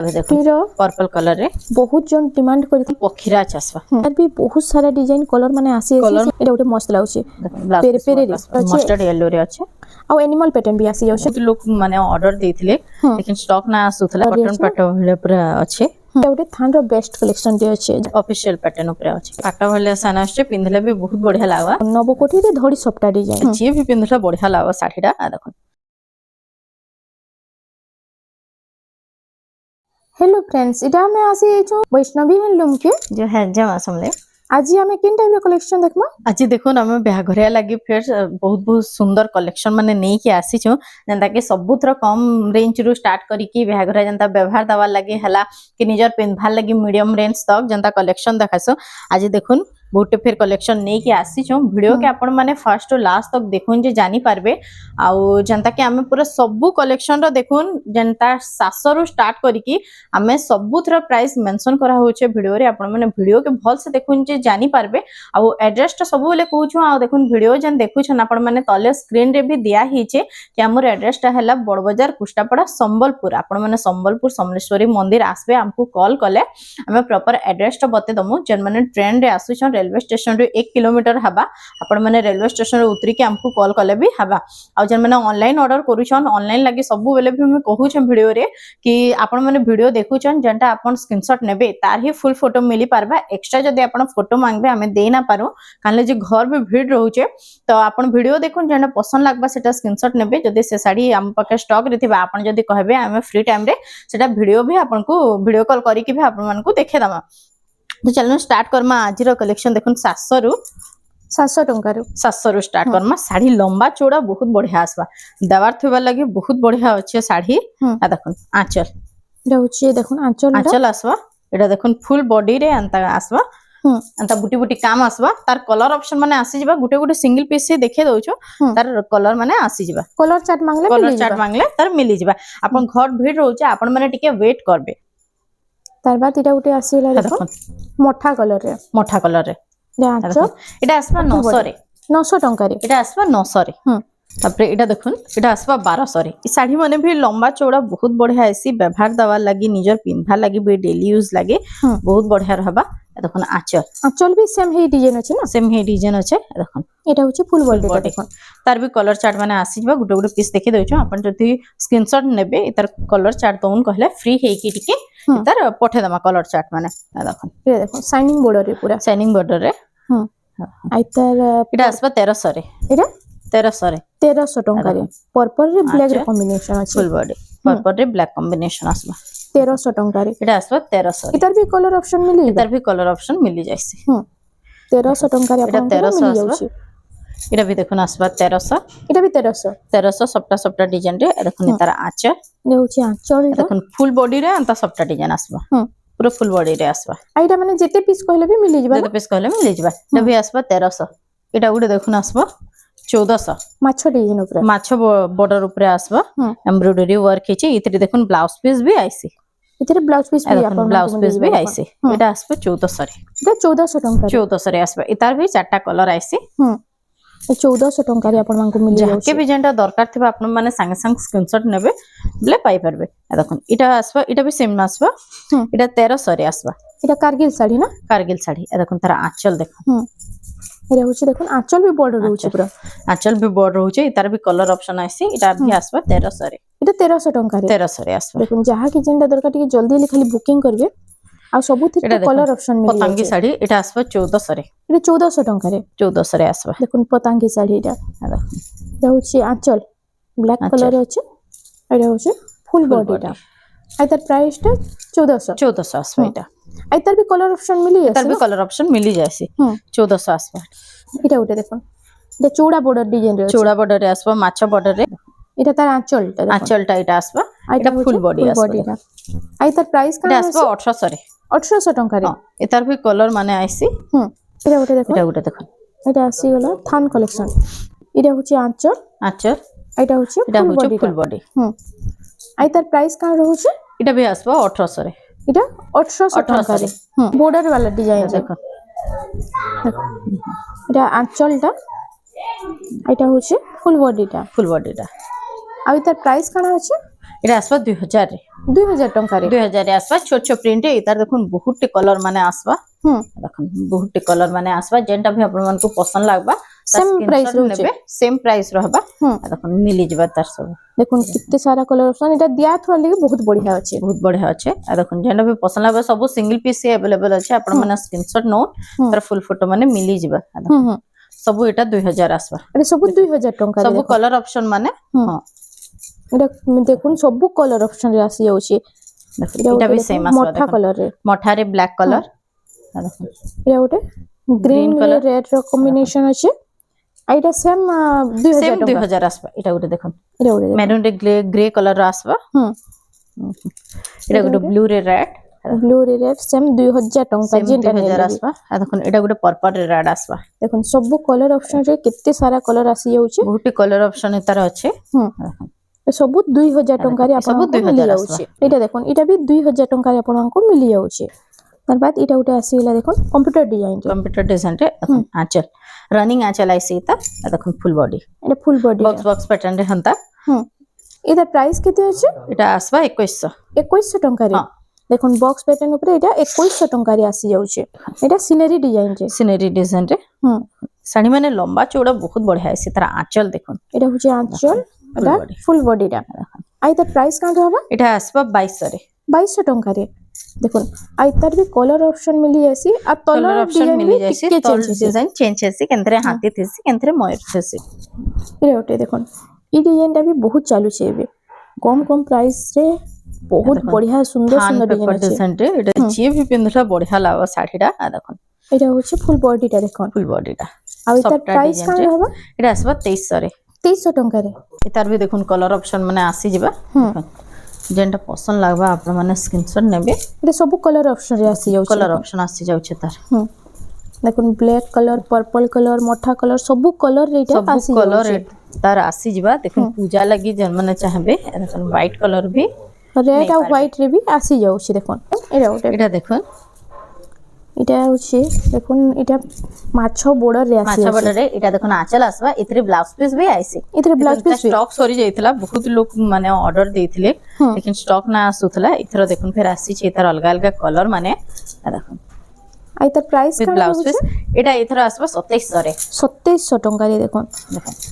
देखो purple colour रे बहुत जन डिमांड करथि पखीरा चासवा यार भी बहुत सारा डिजाइन कलर माने आसी आसी एटा गोटे मस्त लागुची पेरे पेरे रे मस्टर्ड येलो रे अछि आ एनिमल पैटर्न भी आसी जाउछ लोग माने ऑर्डर देथिले लेकिन स्टॉक ना आसुथला बटन पाटो भले पूरा अछि एटा गोटे थान रो बेस्ट कलेक्शन दे अछि ऑफिशियल पैटर्न ऊपर अछि पाटो भले साना अछि पिंधले भी बहुत बढ़िया लागवा नवकोठी रे धड़ी सप्ता डिजाइन जे भी पिंधला बढ़िया लागवा साड़ीटा आ देखो। हेलो फ्रेंड्स इटा में आसी एछो वैष्णवी हैंडलूम के जो है जमा समले आज हमें किन टाइप रो कलेक्शन देखमा आज देखो ना हम बाघरिया लागि फिर बहुत बहुत सुंदर कलेक्शन माने नै के आसी छु जंता के सबुतर कम रेंज रु स्टार्ट करी की बाघरिया जंता व्यवहार दवा लागि हला कि निजर पिन्भार लागि मीडियम रेंज तक जंता कलेक्शन देखासो आज देखुन बहुत फिर कलेक्शन नै के आसी छु वीडियो के आपण माने फर्स्ट टू लास्ट तक देखुन जे जानि पारबे आ जंता के हमें पूरा सबु कलेक्शन रो देखुन जंता 700 रु स्टार्ट करी की हमें सबुतर प्राइस मेंशन करा होचे वीडियो रे आपण माने वीडियो के भल से देखुन जे जानि पारबे आ एड्रेस तो सब बेले कहूँ आ देखुन वीडियो जन देखुछन आपण माने तले स्क्रीन रे भी दिया हिचे कि हमर एड्रेस ता हैला बड़ बाजार कुष्टापड़ा संबलपुर आपण माने संबलपुर समलेश्वरी मंदिर आसबे हमको कॉल कले हमें प्रॉपर एड्रेस तो बते दमु जन माने ट्रेन रे आसुछन रेलवे स्टेशन रे 1 किलोमीटर हबा आपण माने रेलवे स्टेशन रे उतरी के हमको कॉल कले भी हबा आ जन माने ऑनलाइन ऑर्डर करूछन ऑनलाइन लागि सब बेले भी हम कहूछन वीडियो रे कि आपण माने वीडियो देखुछन जनटा आपण स्क्रीनशॉट नेबे तार ही फुल फोटो मिली पारबा एक्स्ट्रा जदी आपण फोटो मांगबे हमें दे ना पारो काले जे घर भी भीड़ रहउचे तो आपण वीडियो देखुन जेना पसंद लागबा सेटा स्क्रीनशॉट नेबे जदी से साड़ी हम पके स्टॉक रे थिबा आपण जदी कहबे हमें फ्री टाइम रे सेटा वीडियो भी आपण को वीडियो कॉल करी कि भी आपण मन को देखे दमा। तो चलो स्टार्ट करमा आज रो कलेक्शन देखुन 700 टंका रो 700 रु स्टार्ट करमा साड़ी लंबा चौड़ा बहुत बढ़िया आसबा दवार थुबा लागि बहुत बढ़िया अछि साड़ी आ देखुन आंचल रहउची देखुन आंचल आसबा एटा देखुन फुल बॉडी रे अंता आसबा अंता बुटी बुटी काम आसबा तार कलर ऑप्शन माने आसी जिबा गुटे गुटे सिंगल पीस से देखे दउछो तार कलर माने आसी जिबा कलर चार्ट मांगले तार मिली जिबा अपन घर भीड़ रहउचे अपन माने टिके वेट करबे तार बाद इटा गुटे आसीला देखो मोठा कलर रे एटा आसबा 900 टंका रे एटा आसबा 900 रे तापरे एटा देखुन एटा आसबा 1200 रे ई साड़ी माने भी लंबा चौड़ा बहुत बढ़िया आसी व्यवहार दवा लागि निजर पिन्धा लागि भी डेली यूज लागि बहुत बढ़िया रहबा देखुन आंचल भी सेम हे डिजाइन अछि ना सेम हे डिजाइन अछि देखुन एटा होची फुल बॉडी देखुन तार भी कलर चार्ट माने आसी जबा गुटे गुटे पीस देखे देउछो अपन जति स्क्रीनशॉट नेबे तार कलर चार्ट दोन कहले फ्री हे की टिके तार पठे दमा कलर चार्ट माने देखुन ये देखो शाइनिंग बॉर्डर रे पूरा शाइनिंग बॉर्डर रे आई तार एटा आसबा 1300 रे एटा 1300 टंका रे पर्पल रे ब्लैक रे कॉम्बिनेशन अछि फुल बॉडी पर्पल रे ब्लैक कॉम्बिनेशन आसबा 1300 टंका रे एटा आसबा 1300 इधर भी कलर ऑप्शन मिली इधर भी कलर ऑप्शन मिली जायसी 1300 टंका रे अपन 1300 मिली जाउची एटा भी देखुन आसबा 1300 एटा भी 1300 सबटा डिजाइन रे देखुन तार आंचल नेउची आंचल देखुन फुल बॉडी रे अंता सबटा डिजाइन आसबा पूरा फुल बॉडी रे आसबा आइटा माने जेते पीस कहले भी मिली जिबा जेते पीस कहले मिली जिबा एटा भी आसबा 1300 एटा गुडे देखुन आसबा 1400 माछो डिजाइन ऊपर माछो बॉर्डर ऊपर आसबा एम्ब्रॉयडरी वर्क हिची इतरे देखुन ब्लाउज पीस भी आइसी इतरे ब्लाउज पीस भी अपन ब्लाउज पीस भी आइसी एटा आसबा 1400 रे एटा 1400 टंका 1400 रे आसबा इतार भी चारटा कलर आइसी 1400 टंका रे अपन मानकु मिली जाउची के भी जेंटा दरकार थिबा अपन माने संगे संग स्क्रीनशॉट नेबे बले पाई परबे देखुन इटा आसबा इटा भी सेम आसबा इटा 1300 रे आसबा इटा कारगिल साड़ी ना कारगिल साड़ी देखुन तारा आंचल देखुन एरा होची देखुन आंचल भी बॉर्डर रहउची पूरा आंचल भी बॉर्डर रहउची इतार भी कलर ऑप्शन आइसी इटा भी आसबा 1300 रे इटा 1300 टंका रे 1300 रे आसबा देखुन जहा कि जेंटा दरकार टिके जल्दी खाली बुकिंग करबे आ सबु थिर कलर ऑप्शन मिली पतंगी साड़ी इटा आसबा 1400 रे इटा 1400 टंका रे 1400 रे आसबा देखुन पतंगी साड़ी इटा रहउची आंचल ब्लैक कलर रे अछि एरा होची फुल बॉडी टा आइतर प्राइस टा 1400 आसबा इटा आइतर भी कलर ऑप्शन मिली इतार भी कलर ऑप्शन मिली जायसी 1400 आसबा इटा उठे देखुन इटा चौड़ा बॉर्डर डिजाइन रे चौड़ा बॉर्डर रे आसबा माछो बॉर्डर रे इटा तार आंचल टा इटा आसबा इटा फुल बॉडी आसबा आइतर प्राइस का आसबा 1800 रे 1800 टंका रे इतार भी कलर माने आइसी इटा उठे देखो इटा आसी गला थान कलेक्शन इटा होची आंचल इटा होची फुल बॉडी आइतर प्राइस का रहउची इटा भी आसबा 1800 रे इटा 1800 टंका रे बॉर्डर वाला डिजाइन देखो इटा आंचल टा इटा होची फुल बॉडी टा आ इतार प्राइस काना अछि इटा आसबा 2000 रे 2000 टंका रे 2000 रे आसबा छोट छोट प्रिंट इतार देखुन बहुत टे कलर माने आसबा देखुन बहुत टे कलर माने आसबा जेंटा भी आपन मन को पसंद लागबा सेम प्राइस रहबे सेम प्राइस रहबा देखुन मिली जबा तार सब देखुन कितने सारा कलर ऑप्शन एटा दिया थवा लगे बहुत बढ़िया अछि देखुन जेंटा भी पसंद लागबा सब सिंगल पीस अवेलेबल अछि आपन माने स्क्रीनशॉट नोट तार फुल फोटो माने मिली जबा सब एटा 2000 आसबा अरे सब 2000 टंका सब कलर ऑप्शन माने हां एटा देखुन सब कलर ऑप्शन रे आसी जाउची एटा भी सेम आसबा मोठा कलर रे मोठा रे ब्लैक कलर देखुन एटा गोटे ग्रीन कलर रेड रो कॉम्बिनेशन अछि आइटा सेम 2000 आसबा एटा गोटे देखुन एटा गोटे मैरून रे ग्रे कलर आसबा एटा गोटे ब्लू रे रेड सेम 2000 टंका जेंटा 2000 आसबा देखुन एटा गोटे पर्पल रे रेड आसबा देखुन सब कलर ऑप्शन रे कितने सारा कलर आसी जाउची बहुत कलर ऑप्शन एतार अछि सब 2000 टंका रे आपन को मिली जाउची एटा देखुन एटा भी 2000 टंका रे आपन को मिली जाउची तार बाद एटा उटे आसी गेला देखुन कंप्यूटर डिजाइन रे आंचल रनिंग आंचल आइसी ता देखुन फुल बॉडी एटा फुल बॉडी बॉक्स पैटर्न रे हंता एटा प्राइस केते अछि एटा आसबा 2100 टंका रे देखुन बॉक्स पैटर्न ऊपर एटा 2100 टंका रे आसी जाउची एटा सीनरी डिजाइन रे साड़ी माने लंबा चौड़ा बहुत बढ़िया है तार आंचल देखुन एटा होची आंचल एटा फुल बॉडी दा आइ त प्राइस का रहबा एटा आसबा 2200 रे 2200 टंका रे देखुन आइ तार भी कलर ऑप्शन मिली आसी आ कलर ऑप्शन मिली जासी तल डिजाइन चेंज हेसी केंतरे हाथी थेसी केंतरे मयूर थेसी ए ओटे देखुन ई डिजाइन टा भी बहुत चालू छे एबे कम प्राइस रे बहुत बढ़िया सुंदर डिजाइन रे एटा जे भी पिंधला बढ़िया लागो साड़ीटा आ देखुन एटा होची फुल बॉडी टा देखुन फुल बॉडी टा आ तार प्राइस का रहबा एटा आसबा 2300 रे 2300 टंका रे एतार भी देखुन कलर ऑप्शन माने आसी जिबा जेंटा पसंद लागबा आपन माने स्क्रीनशॉट नेबे एटा सब कलर ऑप्शन रे आसी जाउ कलर ऑप्शन आसी जाउ छे तार देखुन ब्लैक कलर पर्पल कलर मोठा कलर सब कलर रेटा आसी जाउ कलर तार आसी जिबा देखुन पूजा लगी जन माने चाहबे देखुन व्हाइट कलर भी रेड और व्हाइट रे भी आसी जाउ छे देखुन एटा देखुन इटा होची देखुन इटा माछो बॉर्डर रे आसी माछो बॉर्डर रे इटा देखुन आंचल आसबा इतरे ब्लाउज पीस भी आइसी इतरे ब्लाउज पीस स्टॉक सरी जाइतला बहुत लोग माने ऑर्डर देथिले लेकिन स्टॉक ना आसुतला इथरो देखुन फिर आसी छे तार अलग अलग कलर माने देखुन आइ तार प्राइस का ब्लाउज पीस एटा इथरो आसबा 2700 रे 2700 टंका रे देखुन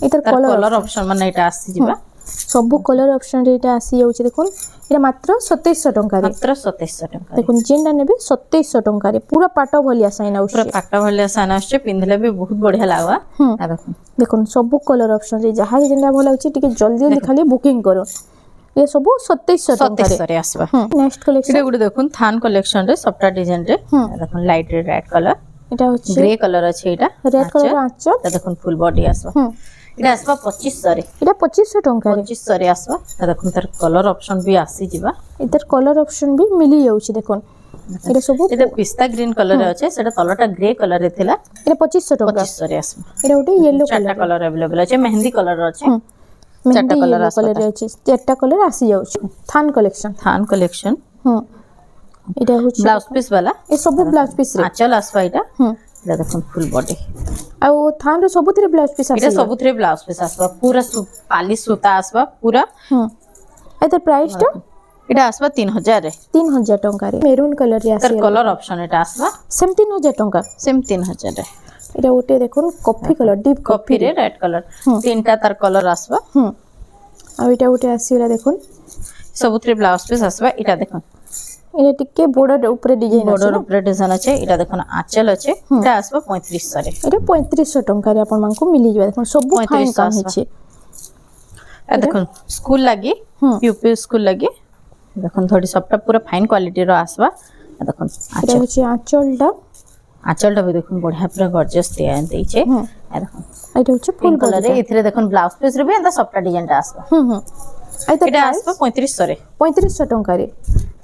इतर कलर ऑप्शन माने एटा आसी जिबा सब कलर ऑप्शन रे एटा आसी जाउची देखुन एटा मात्र 2700 टंका रे मात्र 2700 टंका देखुन जेंडा नेबे 2700 टंका रे पूरा पाटो भलिया साइन आउछ पूरा पाटो भलिया साइन आउछ पिंधले भी बहुत बढ़िया लागवा आ देखुन देखुन सब कलर ऑप्शन रे जहा जेंडा भला होची टिके जल्दी खाली बुकिंग करो ये सब 2700 रे आसबा नेक्स्ट कलेक्शन एटा गुड देखुन थान कलेक्शन रे सबटा डिजाइन रे देखुन लाइट रेड कलर एटा होची ग्रे कलर अछि एटा रेड कलर आंचल देखुन फुल बॉडी आसबा एटा आसबा 2500 रे एटा 2500 टंका रे 2500 रे आसबा देखुन तार कलर ऑप्शन भी आसी जिबा इधर कलर ऑप्शन भी मिली जाउची देखुन एटा सब एटा पिस्ता ग्रीन कलर रे अछि सेटा तलटा ग्रे कलर रे थिला एटा 2500 टंका 2500 रे आसबा एटा उटे येलो चारटा कलर अवेलेबल अछि मेहंदी कलर अछि चारटा कलर रे अछि चारटा कलर आसी जाउची थान कलेक्शन एटा होची ब्लाउज पीस वाला ए सब ब्लाउज पीस रे आंचल आसबा एटा एटा देखुन फुल बॉडी आ थान रे सबुथिरे ब्लाउज पीस आसी एटा सबुथिरे ब्लाउज पीस आसबा पूरा पाली सूता आसबा पूरा एतर प्राइस टा एटा आसबा 3000 रे 3000 टंका रे मेरून कलर रे आसी कलर ऑप्शन एटा आसबा सेम 3000 टंका सेम 3000 रे एटा उटे देखुन कॉफी कलर डीप कॉफी रे रेड कलर तीनटा तार कलर आसबा आ एटा उटे आसीला देखुन सबुथिरे ब्लाउज पीस आसबा एटा देखुन एटा टिके बॉर्डर ऊपर डिजाइन अछि एटा देखुन आंचल अछि एटा आसबा 3500 रे एटा 3500 टंका रे आपन मानकु मिली जबा देखुन सब फाइन काम हिचे आ देखुन स्कूल लागि यूपी स्कूल लागि देखुन थोड़ी सबटा पूरा फाइन क्वालिटी रो आसबा देखुन एटा होची आंचलटा भी देखुन बढ़िया पूरा गॉर्जियस दिया दै छै आ देखुन एटा होची फुल कलर रे इथरे देखुन ब्लाउज पीस रे भी एंदा सबटा डिजाइन आसबा एटा आसबा 3500 रे 3500 टंका रे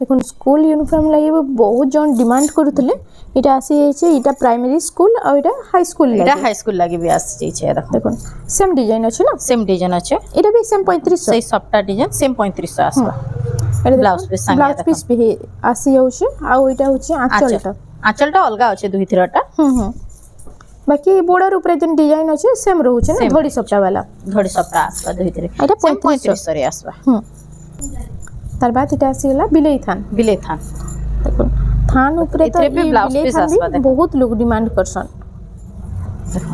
देखुन स्कूल यूनिफॉर्म लागि बहुत जन डिमांड करूतले एटा आसी छै एटा प्राइमरी स्कूल आ एटा हाई स्कूल लागि भी आसी छै देखुन सेम डिजाइन अछि ना सेम डिजाइन अछि एटा भी सेम 3500 सही सबटा डिजाइन सेम 3500 आसबा ब्लाउज पीस भी आसी जाउ छै आ एटा होची आंचलटा अलगा अछि दुई थिरटा बाकी बॉर्डर ऊपर जन डिजाइन अछि सेम रहू छै ना धड़ी सप्ता वाला आसबा दुई थिरे एटा 3500 रे आसबा तार बाद इटा आसीगला बिलेई थान देखो थान ऊपर तो एथरे भी ब्लाउज बिलेई पीस थान आसबा भी बहुत लोग डिमांड करसन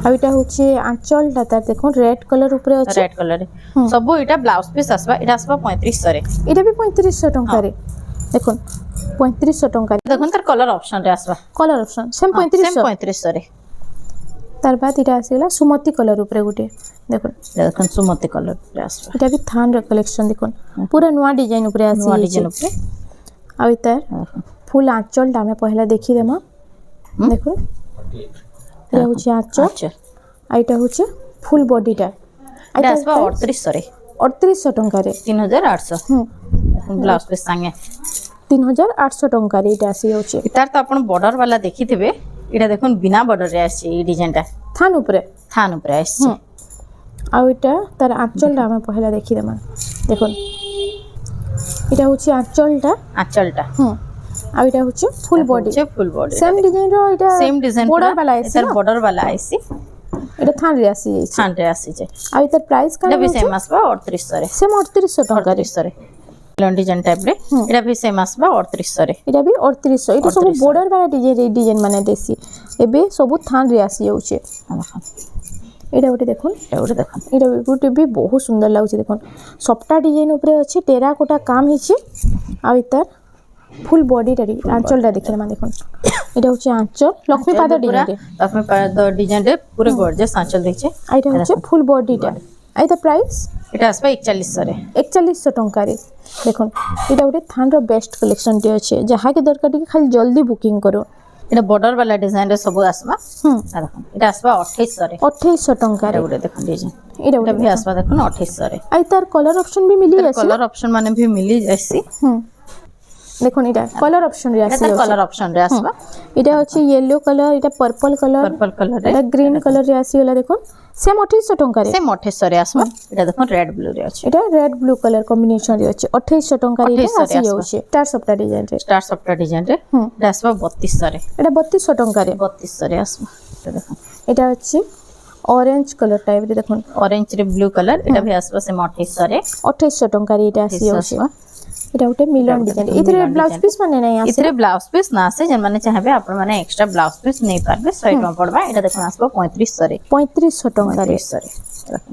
आ इटा होचे आंचल ता देखो रेड कलर ऊपर अछि रेड कलर सब एटा ब्लाउज पीस आसबा एटा आसबा 3500 रे इटा भी 3500 टंका रे देखो 3500 टंका देखो तार कलर ऑप्शन रे आसबा कलर ऑप्शन सेम 3500 रे तार बाद इटा आसीगला सुमति कलर ऊपर गुटे देखो देखो सुमति कलर रे आसबा इटा भी थान रे कलेक्शन देखो पूरा नवा डिजाइन ऊपर आसी नवा डिजाइन ऊपर आ इतार फुल आंचल ता में पहला देखि देमा देखो ये होची आंचल आ इटा होची फुल बॉडी ता एटा आसबा 3800 रे 3800 टंका रे 3800 ब्लाउज पीस संगे 3800 टंका रे इटा आसी होची इतार तो अपन बॉर्डर वाला देखिथिबे एटा देखुन बिना बॉर्डर रे आसी ई डिजाइन ता थान ऊपर आसी आ इटा तार आंचल ता में पहला देखि देमा देखो इटा होची आंचल ता आ इटा होची फुल बॉडी सेम डिजाइन रो इटा बॉर्डर वाला आसी बॉर्डर वाला आसी इटा थान रे आसी जे आ इतार प्राइस का भी सेम आसबा 3800 रे सेम 3800 टंका रे 3800 रे लॉन डिजाइन टाइप रे एटा भी सेम आसबा 3800 रे इटा भी 3800 इटा सब बॉर्डर वाला डिजाइन माने देसी एबे सब थान रे आसी जाउचे एटा गोटे देखो इटा भी बहुत सुंदर लागुचे देखो सबटा डिजाइन ऊपर अछि टेराकोटा काम हिची आ इतार फुल बॉडी टा आंचल टा देखिले मा देखो एटा होचे आंचल लक्ष्मी पाद डिजाइन रे पूरे गॉर्जियस आंचल देखछे आ इटा होचे फुल बॉडी टा आ इता प्राइस एटा आसबा 4100 रे 4100 टंका रे देखो एटा गोटे थान रो बेस्ट कलेक्शन टे अछि जहा के दरकार टी खाली जल्दी बुकिंग करो एटा बॉर्डर वाला डिजाइन रे सब आसबा एटा आसबा 2800 रे 2800 टंका रे गोटे देखो डिजाइन एटा भी आसबा देखो 2800 रे आ इतार कलर ऑप्शन भी मिली जासी कलर ऑप्शन माने भी मिली जासी देखो इटा कलर ऑप्शन रे आसी कलर ऑप्शन रे आसबा इटा अछि येलो कलर इटा पर्पल कलर रे इटा ग्रीन कलर रे आसी होला देखो सेम 2800 टंका रे सेम 2800 रे आसबा एटा देखो रेड ब्लू रे अछि इटा रेड ब्लू कलर कॉम्बिनेशन रे अछि 2800 टंका रे आसी जाउछे स्टार सप्टा डिजाइन रे एटा आसबा 3200 रे एटा 3200 टंका रे 3200 रे आसबा एटा देखो एटा अछि ऑरेंज कलर टाइप रे देखो ऑरेंज रे ब्लू कलर एटा भी आसबा सेम 2800 रे 2800 टंका रे एटा आसी जाउछे एटा उटे मिलन डिजाइन इथरे ब्लाउज पीस माने नै आसे इथरे ब्लाउज पीस ना आसे जन माने चाहबे आपण माने एक्स्ट्रा ब्लाउज पीस नै पारबे 100 टका पड़बा एटा देखो आसबा 3500 रे 3500 टका रे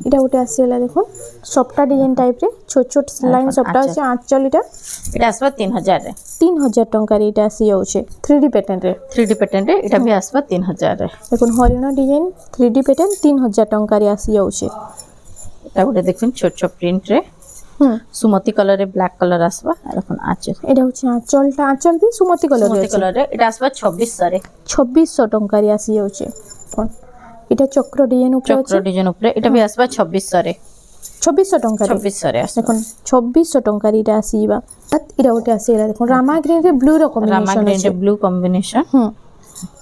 एटा उटे आसीला देखो सप्टा डिजाइन टाइप रे छोट छोट लाइन सप्टा আছে आंचल एटा आसबा 3000 रे 3000 टका रे एटा आसी जाउछे 3D पैटर्न रे एटा भी आसबा 3000 रे देखो हरिण डिजाइन 3D पैटर्न 3000 टका रे आसी जाउछे एटा उटे देखिन छोट छोट प्रिंट रे सुमति कलर रे ब्लैक कलर आसबा देखन आंचल एटा होची आंचल भी सुमति कलर रे एटा आसबा 2600 रे 2600 टंका रे आसी जाउछे कोन एटा चक्र डिजाइन ऊपर एटा भी आसबा 2600 रे 2600 टंका रे 2600 रे देखन 2600 टंका रे एटा आसीबा एटा उटे आसीला देखन रामा ग्रीन रे ब्लू रो कॉम्बिनेशन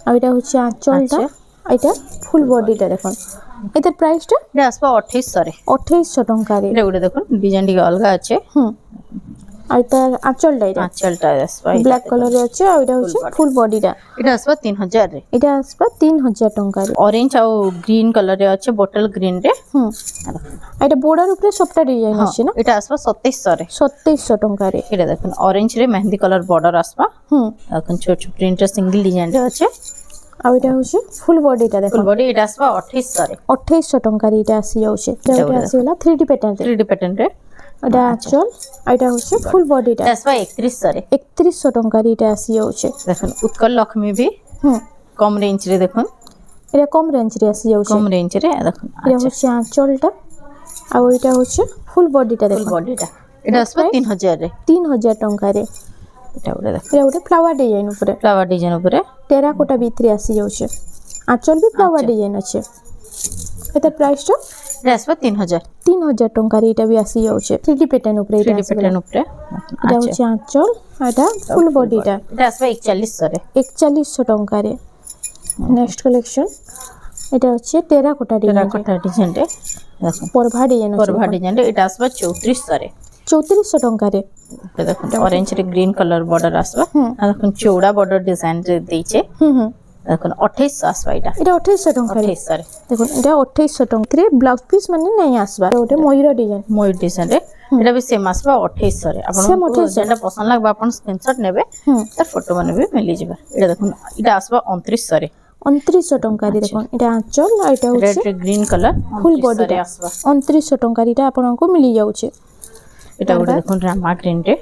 आ एटा होची आंचल ता एटा फुल बॉडी ता देखन एतर प्राइस ता एटा आसबा 2800 रे 2800 टंका रे एटा उटे देखन डिजाइन डी अलगा আছে आ एतर आंचल ता आसबा ब्लैक कलर रे আছে आ एटा होची फुल बॉडी ता एटा आसबा 3000 रे एटा आसबा 3000 टंका रे ऑरेंज आ ग्रीन कलर रे আছে बोतल ग्रीन रे एटा बॉर्डर ऊपर सबटा डिजाइन আছে ना एटा आसबा 2700 रे 2700 टंका रे एटा देखन ऑरेंज रे मेहंदी कलर बॉर्डर आसबा देखन छोट छोट प्रिंट रे सिंगल डिजाइन रे আছে आ एटा होची फुल बॉडी ता देखो फुल बॉडी एटा आसबा 2800 रे 2800 टंका रे एटा आसी जाउछे एटा आसीला 3D पैटर्न रे एटा आंचल एटा होची फुल बॉडी ता आसबा 3100 रे 3100 टंका रे एटा आसी जाउछे देखन उत्कल लक्ष्मी भी कम रेंज रे देखन एटा कम रेंज रे आसी जाउछे कम रेंज रे देखन एटा होची आंचल ता आ एटा होची फुल बॉडी ता देखो फुल बॉडी ता एटा आसबा 3000 रे 3000 टंका रे एटा उटे फ्लावर डिजाइन ऊपर टेराकोटा भीतरे आसी जाउछे आंचल भी फ्लावर डिजाइन अछि एतर प्राइस ता आसबा 3000 टंका रे एटा भी आसी जाउछे 3D पैटर्न ऊपर एटा होची आंचल एटा फुल बॉडी ता एटा आसबा 4100 रे 4100 टंका रे नेक्स्ट कलेक्शन एटा होची टेराकोटा डिजाइन रे देखो परभा डिजाइन रे एटा आसबा 3400 रे 3400 टंका रे देखो ऑरेंज रे ग्रीन कलर बॉर्डर आसबा देखो चौड़ा बॉर्डर डिजाइन रे देइछे देखो 2800 आसबा एटा 2800 टंका रे देखो एटा 2800 टंका रे ब्लाउज पीस माने नै आसबा ओटे मयूर डिजाइन रे এটা भी सेम आसबा 2800 रे Same आपन 2800 जेटा पसंद लागबा आपन स्क्रीनशॉट नेबे तार फोटो माने भी मिली जिबा एटा देखुन एटा आसबा 2900 रे 2900 टंकारी देखो एटा आंचल आ एटा होचे red green colour full body रे आसबा 2900 टंकारी एटा आपनको मिली जाउचे एटा गोटे देखुन रामा ग्रीन रे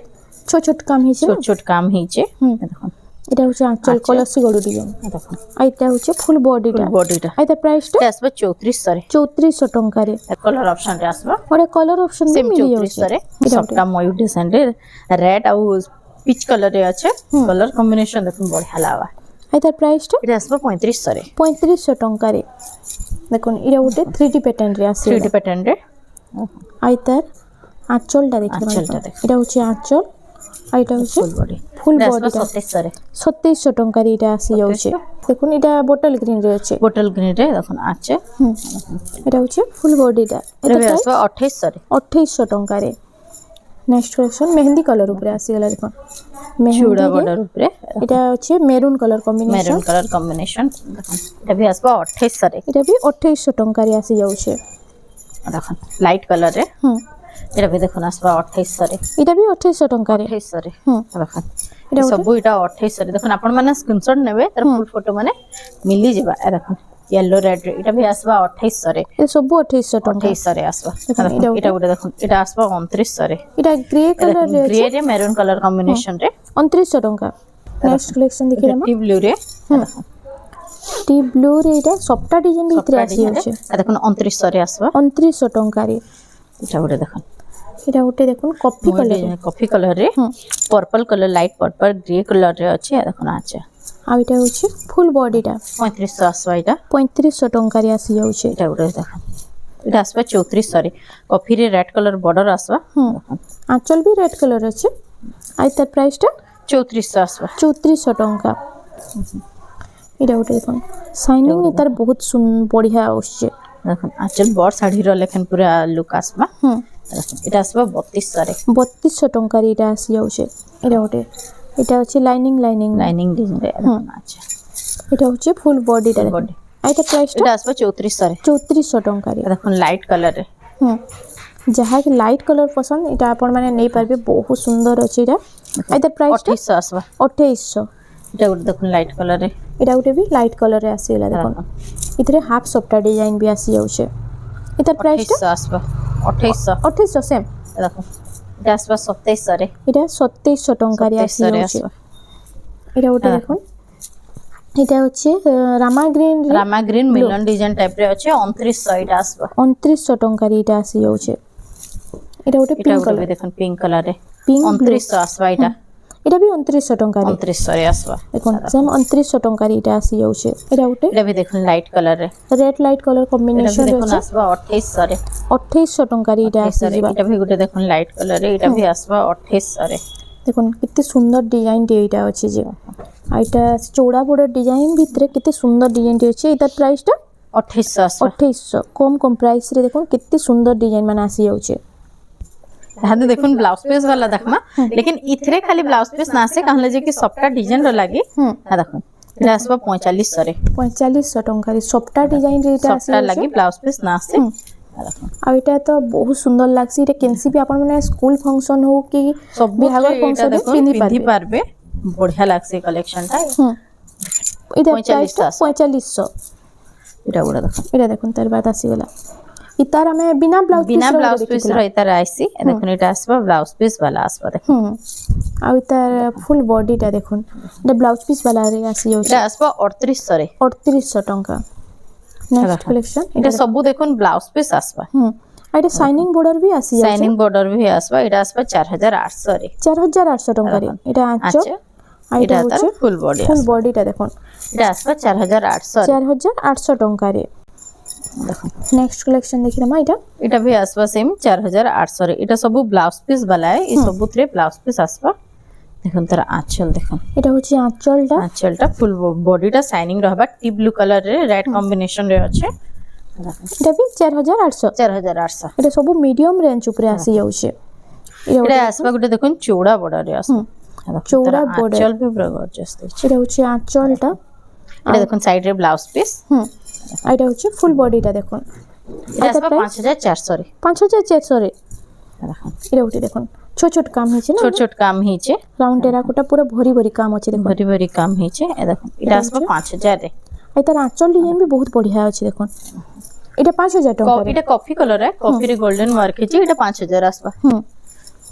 छोट छोट काम हिचे छोट छोट काम हिचे देखुन एटा होचे आंचल कलसी गडु डिजाइन देखुन आ एटा होचे फुल बॉडीटा बॉडीटा आइता प्राइस टा एटा आसबा 3400 रे 3400 टंकारी कलर ऑप्शन रे आसबा और कलर ऑप्शन भी सेम मिली 3400 रे जाउचे सबटा मयूर डिजाइन रे रेड आ पिच कलर रे अच्छे कलर कॉम्बिनेशन देखुन बढ़िया लावा आइता प्राइस टा एटा आसबा 3500 रे 3500 टंकारी देखो इरा गोटे 3D पैटर्न रे आसी 3D पैटर्न रे आइता आंचलटा देखिबा आंचलटा देख एटा होचे आंचल आ एटा होचे फुल बॉडी फुल एटा बॉडी आसबा 2700 रे 2700 टंकारी एटा आसी जाउचे देखो एटा बोतल ग्रीन रे अछि बोतल ग्रीन रे देखुन आचे एटा होचे फुल बॉडीटा एटा भी आसबा 2800 रे 2800 टंकारी नेक्स्ट कलेक्शन मेहंदी कलर ऊपर आसी गला देखो चूड़ा मेहंदी बॉर्डर ऊपर एटा होचे maroon colour combination maroon colour combination देखुन एटा भी आसबा 2800 रे एटा भी 2800 टंकारी आसी जाउचे देखुन लाइट कलर रे एटा भी देखुन आसबा 2800 रे एटा भी 2800 टंकारी 2800 रे देखुन एटा सब एटा 2800 रे देखुन आपण माने स्क्रीनशॉट नेबे तार फुल फोटो माने मिली जिबा ए देखुन येलो रेड रे एटा भी आसबा 2800 रे ए सब 2800 टंका 2800 रे आसबा देखुन, एटा गोटे देखुन एटा आसबा 2900 रे एटा ग्रे कलर रे ग्रे रे मेरून कलर कॉम्बिनेशन रे 2900 टंका नेक्स्ट कलेक्शन देखि रमा टी ब्लू रे टी ब्लू रे एटा सप्ता डिजाइन भी इतरे आसी होचे देखुन 2900 रे आसबा 2900 टंका रे एटा गोटे देखुन एटा गोटे देखुन कॉफी कलर कॉफी कलर रे purple colour light purple grey colour रे अछि देखुन आचे आ एटा होचे फुल बॉडीटा 3500 आसबा एटा 3500 टंका रे आसी जाउचे एटा गोटे देखुन एटा आसबा 3400 रे कॉफी रे रेड कलर बॉर्डर आसबा आंचल भी रेड कलर अछि आ एता प्राइस टा 3400 आसबा 3400 टंका एटा गोटे देखुन शाइनिंग एतार बहुत बढ़िया आउछे देखुन आंचल बड़ साड़ी रो लेखन पूरा लुक आसबा एटा आसबा 3200 रे 3200 टंका रे एटा आसी जाउछे एटा गोटे एटा अछि लाइनिंग लाइनिंग डिजाइन रे देखुन आचे एटा होचे फुल बॉडीटा बॉडी आइता प्राइस टा एटा आसबा 3400 रे 3400 टंका रे देखुन लाइट कलर रे जहा कि लाइट कलर पसंद एटा आपण माने नै पारबे बहुत सुंदर अछि एटा आइता प्राइस टा 2800 आसबा 2800 एटा गोटे देखुन लाइट कलर रे एटा गोटे भी लाइट कलर रे आसीला देखो इतरे हाफ सप्ता डिजाइन भी आसी जाउछे एता प्राइस टा 2800 आसबा 2800 2800 सेम देखो एटा आसबा 2700 रे एटा 2700 टंका रे आसी जाउछे एटा गोटे देखो एटा होचे रामा ग्रीन मिलन डिजाइन टाइप रे अछि 2900 एटा आसबा 2900 टंका रे एटा आसी जाउछे एटा गोटे एटा पिंक गोटे कलर देखुन पिंक कलर रे पिंक 2900 आसबा एटा एटा भी 2900 टंका रे 2900 रे आसबा देखो सेम 2900 टंका रे एटा आसी जाउछे एटा गोटे एटा भी देखुन लाइट कलर रे रेड लाइट कलर एटा कॉम्बिनेशन भी रे देखुन आसबा 2800 रे 2800 टंका रे एटा आसी जिबा एटा भी गोटे देखुन लाइट कलर रे एटा भी आसबा 2800 रे देखो कितने सुंदर डिजाइन टे एटा अछि जे आ एटा चौड़ा बड़ डिजाइन भितरे कितने सुंदर डिजाइन टे अछि एटा प्राइस टा 2800 आसबा 2800 कम प्राइस रे देखो कितने सुंदर डिजाइन माने आसी जाउछे हां देखुन ब्लाउज पीस वाला देखमा लेकिन इथरे खाली ब्लाउज पीस ना से कहले जे कि सबटा डिजाइन रो लागी हां देखुन एटा आसबा 4500 रे 4500 टंका रे सबटा डिजाइन रे एटा आसी सबटा लागी ब्लाउज पीस ना से आ एटा तो बहुत सुंदर लागसी एटा केनसी भी आपन माने स्कूल फंक्शन हो कि सब बिहागर फंक्शन में पिंदी पारबे बढ़िया लागसी कलेक्शन टा एटा प्राइस 4500 एटा देखुन तार बात आसी गला इतार हमें बिना ब्लाउज पीस रो इतार आइसी देखुन एटा आसबा ब्लाउज पीस वाला आसबा देखुन आ इतार फुल बॉडीटा देखुन एटा ब्लाउज पीस वाला रे आसी जाउछे एटा आसबा 3800 रे 3800 टंका नेक्स्ट कलेक्शन एटा सब देखुन ब्लाउज पीस आसबा आ एटा शाइनिंग बॉर्डर भी आसी जाउछे शाइनिंग बॉर्डर भी आसबा एटा आसबा 4800 रे 4800 टंका रे एटा आंचल आ एटा होचे फुल बॉडीटा देखुन एटा आसबा 4800 टंका रे नेक्स्ट कलेक्शन देखि रमा एटा भी आसबा सेम 4800 रे एटा सब ब्लाउज पीस वाला है ई सब थ्रे ब्लाउज पीस आसबा देखुन तार आंचल देखुन एटा होची आंचलटा फुल बॉडीटा शाइनिंग रहबा टी ब्लू कलर रे रेड कॉम्बिनेशन रे अच्छे एटा भी 4800 एटा सब मीडियम रेंज ऊपर आसी जाउछे एटा आसबा गुटे देखुन चौड़ा बॉर्डर रे आसबा चौड़ा बॉर्डर आंचल भी बड़ा गॉर्जियस एटा होची आंचलटा एटा देखुन साइड रे ब्लाउज पीस एटा होची फुल बॉडीटा देखुन एटा आसबा 5400 रे 5400 रे দেখুন এটা গোটে দেখুন ছোট ছোট কাম হয়েছে না ছোট ছোট কাম হইছে রাউন্ড টেরাকোটা পুরো ভরি ভরি কাম আছে দেখুন ভরি ভরি কাম হইছে এ দেখুন এটা আসবে 5000 রে আর তার আঁচল ডিজাইন বি বহুত বঢ়িয়া আছে দেখুন এটা 5000 টাকা এটা কফি কালার है কফি রে গোল্ডেন ওয়ার্ক হইছে এটা 5000 আসবা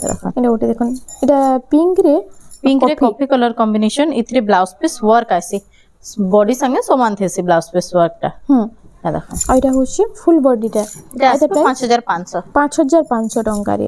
দেখুন এটা গোটে দেখুন এটা পিঙ্ক রে কফি কালার কম্বিনেশন ইথরে ব্লাউজ পিস ওয়ার্ক আছে বডি সঙ্গে সমান থেছে ব্লাউজ পিস ওয়ার্কটা দেখুন আর এটা হচ্ছে ফুল বডিটা এটা আসবে 5500 5500 টাকা রে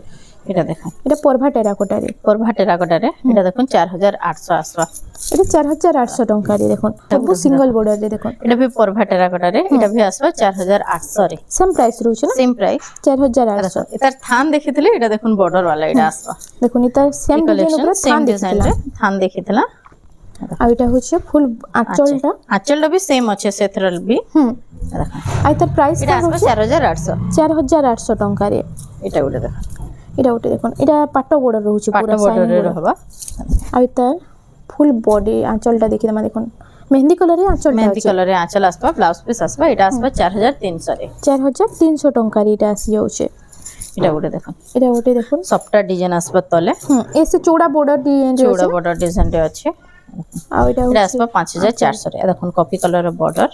এটা দেখুন এটা পরভা টেরাকোটা রে পরভা টেরাকোটা রে এটা দেখুন 4800 আসবা এটা 4800 টাকা রে দেখুন সব সিঙ্গেল বর্ডার রে দেখুন এটা ভি পরভা টেরাকোটা রে এটা ভি আসবা 4800 রে সেম প্রাইস রହୁছে না সেম প্রাইস 4800 এটার থান দেখিଥିଲେ এটা দেখুন বর্ডর वाला এটা আসবা দেখুন এটা সেম ডিজাইন উপরে সেম থান ডিজাইন দেখিলা রে থান দেখিতলা আর এটা হচ্ছে ফুল আঁচলটা আঁচলটা ভি সেম আছে সেথরল ভি দেখুন আর তার প্রাইস এটা আসবা 4800 4800 টাকা রে এটা গুলো দেখুন এটা ওটা দেখুন এটা পাট্টা বর্ডার রହୁছে পাট পুরো বর্ডর রে হবা আর তার ফুল বডি আঁচলটা দেখি তোমরা দেখুন মেহেন্দি কালারে আঁচলটা মেহেন্দি আছে কালারে আঁচল আসবা ব্লাউজ পিস আসবা এটা আসবা 4300 রে 4300 টাকা রে এটা আসি যাচ্ছে এটা গুলো দেখুন এটা ওটা দেখুন সফটটা ডিজাইন আসবা তলে এসে Chaura border design Chaura border design রে আছে আর এটা এটা আসবা 5400 রে দেখুন কপি কালার বর্ডর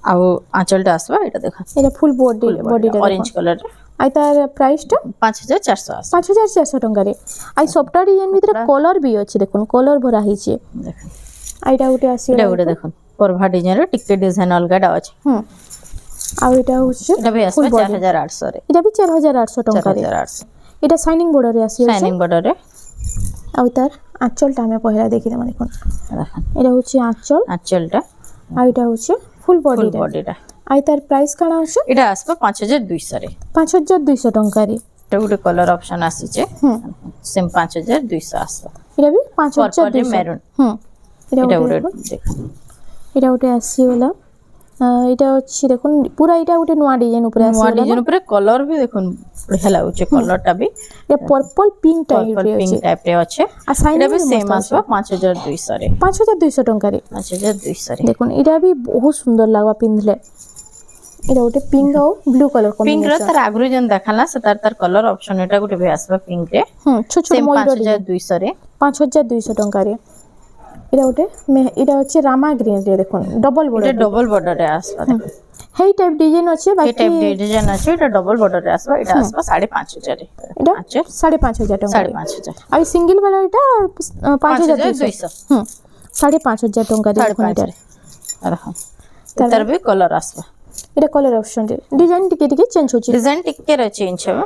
আর আঁচলটা আসবা এটা দেখুন এটা ফুল বডিটা অরেঞ্জ কালার আর তার প্রাইসটা 5400 আসবা 5400 টাকা রে আর সবটা ডিজাইন ভিতরে কলর বি আছে দেখুন কলর ভরা হইছে দেখুন আর এটা ওটা আসি এটা গুলো দেখুন পরভা ডিজাইন রে টিকে ডিজাইন অলগাটা আছে আর এটা হচ্ছে এটা ভি আসবা 4800 রে এটা বি 4800 টাকা রে 4800 এটা শাইনিং বর্ডারে আসি শাইনিং বর্ডরে আর তার আঁচলটা আমি পহেলা দেখি তোমরা দেখুন দেখুন এটা হচ্ছে আঁচল আঁচলটা আর এটা হচ্ছে ফুল বডিটা বডিটা আর তার প্রাইস কানা আছে এটা আসবা 5200 রে 5200 টাকা রে এটা গুলো কালার অপশন আসিছে সেম 5200 আসবা এটা বি 5200 মেরুন এটা এটা ওটা গুলো দেখুন এটা ওটা আসি হলা এটা হচ্ছে দেখুন পুরা এটা ওটা নোয়া ডিজাইন উপরে আসি নোয়া ডিজাইন উপরে কলর ভি দেখুন বঢ়িয়া লাগুছে কলরটা ভি এটা পার্পল পিঙ্ক টাইপ পার্পল রে পিঙ্ক আছে টাইপ রে আছে আর শাইনিং এটা ভি সেম আসবা 5200 রে 5200 টাকা রে 5200 রে দেখুন এটা বি বহুত সুন্দর লাগবা পিনলে এটা ওটা পিঙ্ক আর ব্লু কালার পিঙ্ক র কম্বিনেশন তার আগুরে যেন দেখালা সে তার কলর অপশন এটা গুটে ভি আসবা পিঙ্ক রে ছোট ছোট সেম ময়ূর ডিজাইন 5200 রে 5200 টাকা রে এটা ওটা এটা হচ্ছে রামা গ্রিন রে দেখুন ডবল এটা বর্ডার ডবল বর্ডারে আসবা দেখুন হেই টাইপ ডিজাইন আছে এই বাকি টাইপ ডিজাইন আছে এটা ডবল বর্ডারে আসবা এটা আসবা 5500 রে এটা আচ্ছা 5500 টাকা 5500 আর সিঙ্গেল वाला এটা 5200 5200 5500 টাকা রে দেখুন এটা দেখুন তার ভি কলর আসবা এটা কলর অপশন রে ডিজাইন টিকে টিকে চেঞ্জ হচ্ছে ডিজাইন টিকে রে চেঞ্জ হবে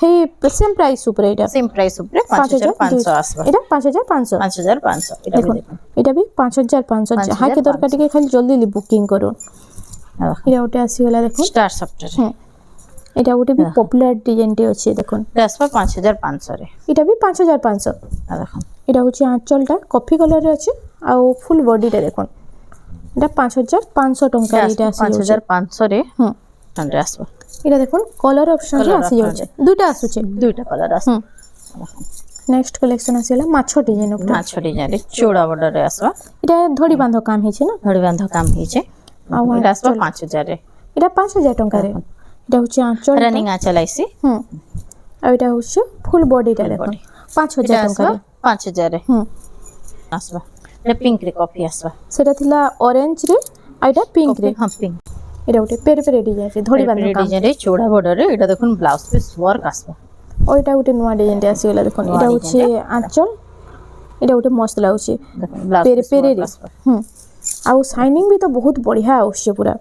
হেই সেম প্রাইস উপরে এটা সেম প্রাইস উপরে 5500 আসবা এটা 5500 5500 এটা ভি দেখুন এটা বি 5500 যাহাকে দরকার টিকে খালি জলদি বুকিং করুন এটা ওটা আসি वाला দেখুন স্টার সফটওয়্যার এটা ওটা বি পপুলার ডিজাইনটি আছে দেখুন এটা আসবা 5500 রে এটা বি 5500 দেখুন এটা হচ্ছে আঁচলটা কফি কালারে আছে আর ফুল বডিটা দেখুন এটা 5500 টাকা এটা আসি 5500 রে তাহলে আসবা এটা দেখুন কলার অপশন রে আসি যাচ্ছে দুইটা আসুছে দুইটা কালার আসবা নেক্সট কালেকশন আসিলা মাছো ডিজাইন উপরে মাছ ডিজাইন রে চৌড়া বর্ডারে আসবা এটা ধড়ি বাঁধ কাম হইছে না ধড়ি বাঁধ কাম হইছে এটা আসবা 5000 রে এটা 5000 টাকা রে এটা হচ্ছে আঁচল রানিং আঁচল আইছি আর এটা হচ্ছে ফুল বডিটা দেখুন 5000 টাকা রে 5000 রে আসবা এটা পিঙ্ক রে কফি আসবা সেটা থিলা অরেঞ্জ রে আর এটা পিঙ্ক রে হ্যাঁ পিঙ্ক এটা ওটা পেরে পেরে ডিজাইন আছে ধড়ি বাঁধ কাম ডিজাইন রে চৌড়া বর্ডারে এটা দেখুন ব্লাউজ পিস ওয়ার্ক আসবা ওইটা ওটা নোয়া ডিজাইনটা আসি গলা দেখুন এটা হচ্ছে আঁচল এটা ওটা মস্ত লাগুছে দেখুন ব্লাউজ পেরে পিস পেরে রে আসবা আর শাইনিং বি তো বহুত বঢ়িয়া আসছে পুরা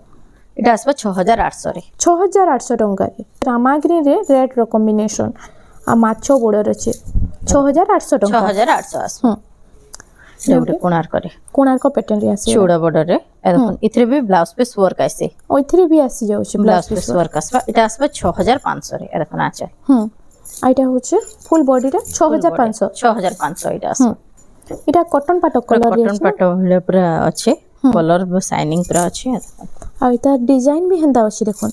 এটা আসবা 6800 রে 6800 টাকা রে রামাগ্রি রে রেড র কম্বিনেশন আর মাছো বর্ডার আছে 6800 টাকা 6800 আসবা এটা ওটা কোনার করে কোণার্ক প্যাটার্ন রে আছে চৌড়া বর্ডারে দেখুন ইথরে বি ব্লাউজ পিস ওয়ার্ক আইছে ওইথরে বি আসি যাচ্ছে ব্লাউজ পিস ওয়ার্ক আসবা এটা আসবা 6500 রে দেখুন আচ্ছা আর এটা হচ্ছে ফুল বডিটা 6500 6500 এটা আসবা এটা কটন পাটক কলর রে কটন পাট হলে পুরা আছে কলর শাইনিং পুরা আছে আর এটা ডিজাইন বি হেন্দা আছে দেখুন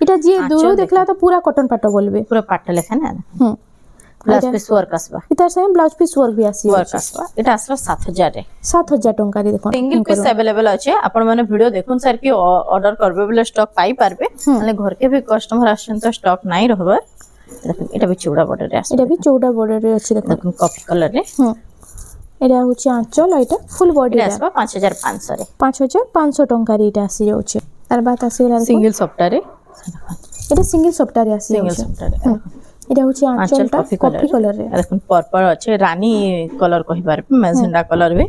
এটা যে দূর দেখলা তো পুরা কটন পাট বলবে পুরা পাটটা লেখা না ব্লাউজ পিস ওয়ার্ক আসবা এটা same blouse piece work be আসি ওয়ার্ক আসবা এটা আসবা 7000 রে 7000 টাকা রে দেখুন সিঙ্গেল পিস अवेलेबल আছে আপন মানে ভিডিও দেখুন স্যার কি অর্ডার করবে বলে স্টক পাই পারবে মানে ঘরকে ভি কাস্টমার আসছেন তো স্টক নাই রহবার দেখুন এটা বি চৌড়া বর্ডর রে আসবে এটা বি চৌড়া বর্ডরে ଅଛି দেখুন দেখুন কফি কলর রে এটা হচ্ছে আঁচল আর এটা ফুল বডি এটা আসবে 5500 রে 5500 ଟଙ୍କାରେ ଏଇଟା ଆସି ଯାଉଛି ତାର ବାଦ ଆସିଗଲା ଦେଖୁন সিঙ্গেল সফটটা রে এটা সিঙ্গেল সফটରେ ଆସି সিঙ্গেল ଯାଉଛି সফটটা রে এটা হচ্ছে আঁচলটা কফি কলরে দেখুন পর্পল আছে রানী কলর কহিবার ম্যাজেন্ডা কলর বে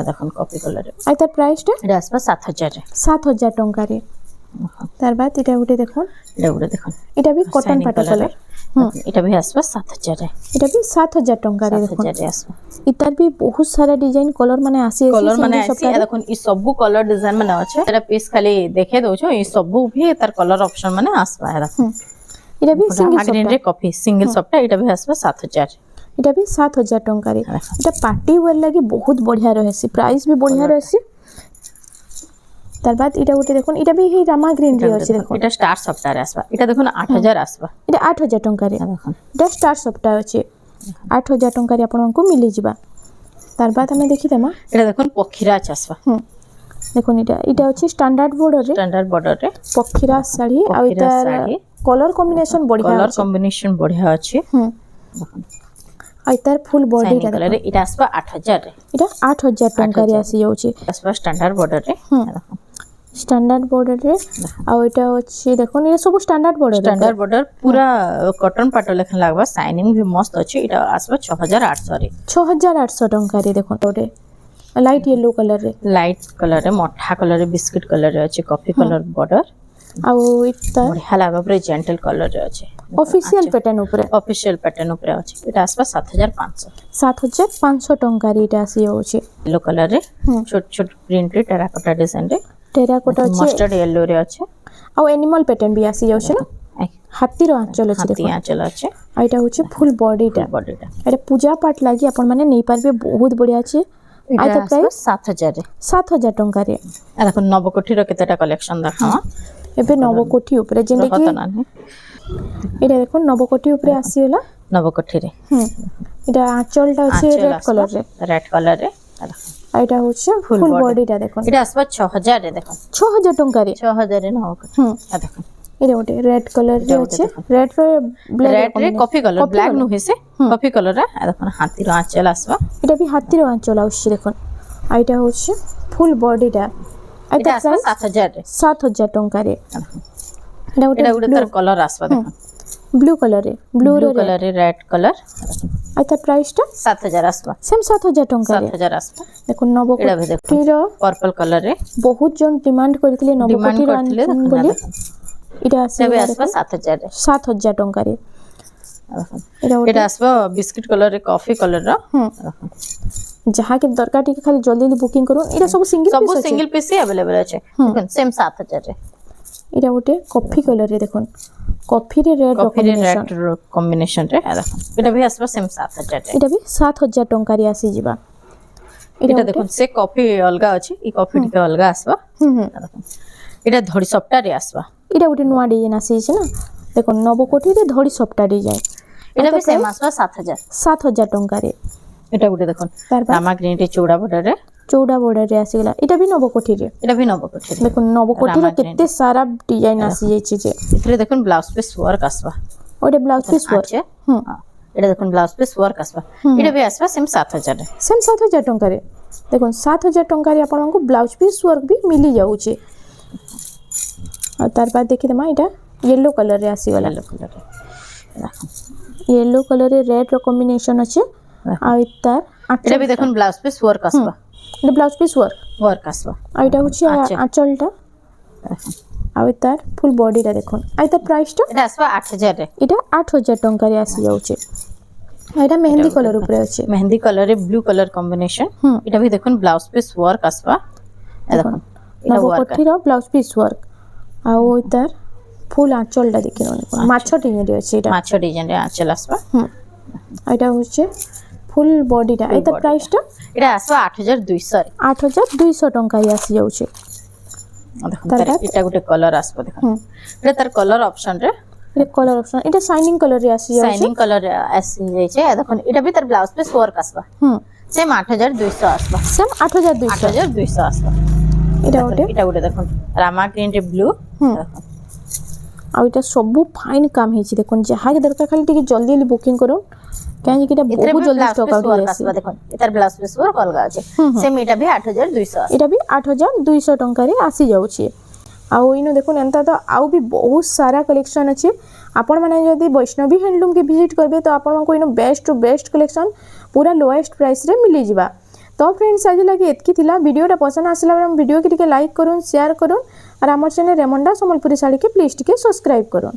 দেখুন কফি কলর রে আর তার প্রাইসটা এটা আসবে 7000 রে 7000 ଟଙ୍କାରେ তার বাদ এটা ଗୋଟେ দেখুন এটা গুলো দেখুন এটা বি কটন পাট কলর এটা বি আসবে 7000 রে এটা বি 7000 ଟଙ୍କାରେ দেখুন 7000 রে আসবে ইতার বি বহুত সারা ডিজাইন কলর মানে আসি কলর মানে আসি দেখুন ই সবু কলর ডিজাইন মানে আছে এটা পিস খালি দেখে দউছো ই সবু ভি তার কলর অপশন মানে আসবা দেখুন এটা বি সিঙ্গেল গ্রিন রে কফি সিঙ্গেল সফটটা এটা বি আসবে 7000 এটা বি 7000 ଟଙ୍କାରେ এটা পার্টি ওয়্যার লাগি বহুত বঢ়িয়া রহেছি প্রাইস বি বঢ়িয়া রহেছি তার বাদ এটা গোটে দেখুন এটা বি হি রামা গ্রিন রে আছে দেখুন এটা স্টার সফটটা রে আসবা এটা দেখুন 8000 আসবা এটা 8000 ଟଙ୍କାରେ দেখুন এটা স্টার সফটটা আছে 8000 ଟଙ୍କାରେ ଆପଣଙ୍କୁ মিলি ଯିବା তার বাদ আমি দেখি দেমা এটা দেখুন পক্ষীরাজ আসবা দেখুন এটা হচ্ছে স্ট্যান্ডার্ড বর্ডরে স্ট্যান্ডার্ড বর্ডর রে পক্ষীরা শাড়ি আর পক্ষীরা এটার শাড়ি। কলর কম্বিনেশন বঢ়িয়া কলর আছে কম্বিনেশন বঢ়িয়া আছে দেখুন আর এটার ফুল বডিটা সাইনিং কলর রে এটা আসবা 8000 রে এটা 8000 ଟଙ୍କାରେ আসি যাଉଛି আসবা স্ট্যান্ডার্ড বর্ডর রে দেখুন স্ট্যান্ডার্ড বর্ডরে আর এটা হচ্ছে দেখুন এটা সব স্ট্যান্ডার্ড বর্ডর স্ট্যান্ডার্ড বর্ডর পুরা কটন পাটো লেখা লাগবা সাইনিং ভি মস্ত আছে এটা আসবা 6800 রে 6800 ଟଙ୍କାରେ দেখুন ওরে লাইট ইয়েলো কলরে লাইট কলর রে মঠা কলর রে বিস্কিট কলর রে আছে কফি কলর বর্ডর ଆଉ এটা বঢ়িয়া লাগবা পুরা জেন্টল কলর রে আছে অফিসিয়াল প্যাটার্ন উপরে অফিশিয়াল প্যাটার্ন উপরে আছে এটা আসবা 7500 7500 ଟଙ୍କାରେ এটা আসি যাଉଛି येलो कलर रे छोट छोट प्रिंट रे टेराकोटा डिजाइन रे টেরাকোটা আছে मस्टर्ड येलो रे আছে ଆଉ এনিমাল প্যাটার্ন বি আসি যাଉଛି না হাতির আঁচল আছে দেখুন হাতিয়া চল আছে আর এটা হচ্ছে ফুল বডিটা বডিটা এটা পূজা পাঠ লাগি আপন মানে নেই পারবে বহুত বঢ়িয়া আছে আর এটা এটা প্রাইস 7000 রে 7000 ଟଙ୍କାରେ আর এখন নবকোঠি র কেতেটা কালেকশন দেখাও ଏବେ নবকোঠি উপরে যেটা কি কত না এটা দেখুন নবকোঠি উপরে আসিগলা নবকোঠি রে এটা আঁচলটা আছে রেড কালার রে রেড কালার রে আর এটা হচ্ছে ফুল বডিটা দেখুন এটা আসবা 6000 রে দেখুন 6000 ଟଙ୍କାରେ 6000 রে নবকোঠি আর দেখুন এটা ওটা রেড কালার রে আছে রেড রে ব্ল্যাক রেড রে কফি কলর ব্ল্যাক নু হেসে কফি কলর রে আর দেখুন হাতির আঁচল আসবা এটা বি হাতির আঁচল আসছে দেখুন আর এটা হচ্ছে ফুল বডিটা আর এটা এটা আসবা 7000 রে 7000 ଟଙ୍କାରେ এটা ওটা এটা গুলো তার কলর আসবা দেখুন ব্লু কালারে ব্লু ব্লু কলর রে রেড কলর আর তার প্রাইসটা 7000 আসবা সেম 7000 ଟଙ୍କାରେ 7000 আসবা দেখুন এটা ভি দেখুন নবকোঠির पर्पल कलर रे বহুত জন ডিমান্ড কৰিଥିଲେ ডিমান্ড নবকোঠির করଥିଲେ আনছেন দেখুন বলি দেখুন এটা আছে এটা আসবা 7000 রে 7000 ଟଙ୍କାରେ দেখুন এটা এটা আসবা বিস্কিট কলর রে কফি কলর র যাহা কি দরকার টিকে খালি জলদি জলদি বুকিং করুন এটা সব সিঙ্গেল सब পিস আছে सिंगल पीस ही अवेलेबल আছে দেখুন সেম 7000 রে এটা ওটে কফি কালার রে দেখুন কফি রে রেড কফি রে কম্বিনেশন রেড কম্বিনেশন রে দেখুন এটা ভি আসবা সেম 7000 রে এটা বি 7000 ଟଙ୍କାରେ আসি ଯିବା এটা দেখুন সে কফি অলগা আছে এই কফি টিকে অলগা আসবা দেখুন এটা ধড়ি সফটটা রে আসবা এটা ওটে নয়া ডিজাইন আসিছে না দেখুন নবকোঠি রে ধড়ি সফটা ডিজাইন এটা ভি সেম আসবা 7000 7000 ଟଙ୍କାରେ এটা গুটে দেখুন তারপর রামা গ্রিন রে চৌড়া বর্ডর রে চৌড়া বর্ডর রে আসিগলা এটা বি নবকোঠি রে এটা ভি নবকোঠি রে দেখুন নবকোঠি রে কেতে সারা ডিজাইন আসি যাইছে যে এখানে দেখুন ব্লাউজ পিস ওয়ার্ক আসবা ওটা ব্লাউজ পিস ওয়ার্ক আছে এটা দেখুন ব্লাউজ পিস ওয়ার্ক আসবা এটা ভি আসবা সেম 7000 রে সেম 7000 ଟଙ୍କାରେ দেখুন 7000 ଟଙ୍କାରେ ଆପଣଙ୍କୁ ব্লাউজ পিস ওয়ার্ক ବି মিলি যাଉଛି আর তারপর দেখি দেমা এটা येलो कलर রে আসিগলা येलो कलर रे দেখুন येलो कलर रे रेड रो कॉम्बिनेशन আছে আর তার এটা ভি দেখুন ব্লাউজ পিস ওয়ার্ক আসবা এটা ব্লাউজ পিস ওয়ার্ক আসবা আর এটা হচ্ছে আঁচলটা আর তার ফুল বডিটা দেখুন আর তার প্রাইসটা এটা আসবা 8000 রে এটা 8000 ଟଙ୍କାରେ আসি যাচ্ছে আর এটা মেহেন্দি কালার উপরে আছে मेहंदी कलर रे ब्लू कलर कॉम्बिनेशन এটা ভি দেখুন ব্লাউজ পিস ওয়ার্ক আসবা দেখুন এটা ওয়ার্ক নবকোঠির ব্লাউজ পিস ওয়ার্ক আর ওই তার ফুল আঁচলটা দেখি মাছ ডিজাইন আছে এটা মাছ ডিজাইন রে আঁচল আসবা আর এটা হচ্ছে ফুল বডিটা আর তার প্রাইসটা এটা আসবা 8200 রে 8200 ଟଙ୍କାରେ আসি যাচ্ছে দেখুন তার এটা গুটে কলর আসবা দেখুন এটা তার কলর অপশন রে এটা কলর অপশন এটা শাইনিং কালার রে আসি যাচ্ছে শাইনিং কলর আসি যাইছে দেখুন এটা ভি তার ব্লাউজ পিস ওয়ার্ক আসবা সেম 8200 আসবা সেম 8200 8200 আসবা এটা ওটে এটা গুটে দেখুন রামা গ্রিন রে ব্লু आ इटा सब फाइन काम हिची देखन जहा के दरकार खाली टिके जल्दी जल्दी बुकिंग करो काहे कि बहुत जल्दी स्टॉक आउट हो जासी देखन एतार ब्लाउज पीस वर्क अलगा अछि सेम एटा भी 8200 एटा भी 8200 टंका रे आसी जाउची आउ इनो देखुन एंता तो आउ भी बहुत सारा कलेक्शन अछि आपण माने जदी वैष्णवी हैंडलूम के विजिट करबे तो आपण को इनो बेस्ट टू बेस्ट कलेक्शन पूरा लोएस्ट प्राइस रे मिली जिबा। तो फ्रेंड्स आज लगे एतकी थिला वीडियोटा पसंद आसला बेले वीडियो के टिके लाइक करूँ शेयर करूँ और आम चैनल रेमंडा संबलपुरी साड़ी के प्लीज टिके सब्सक्राइब करूँ।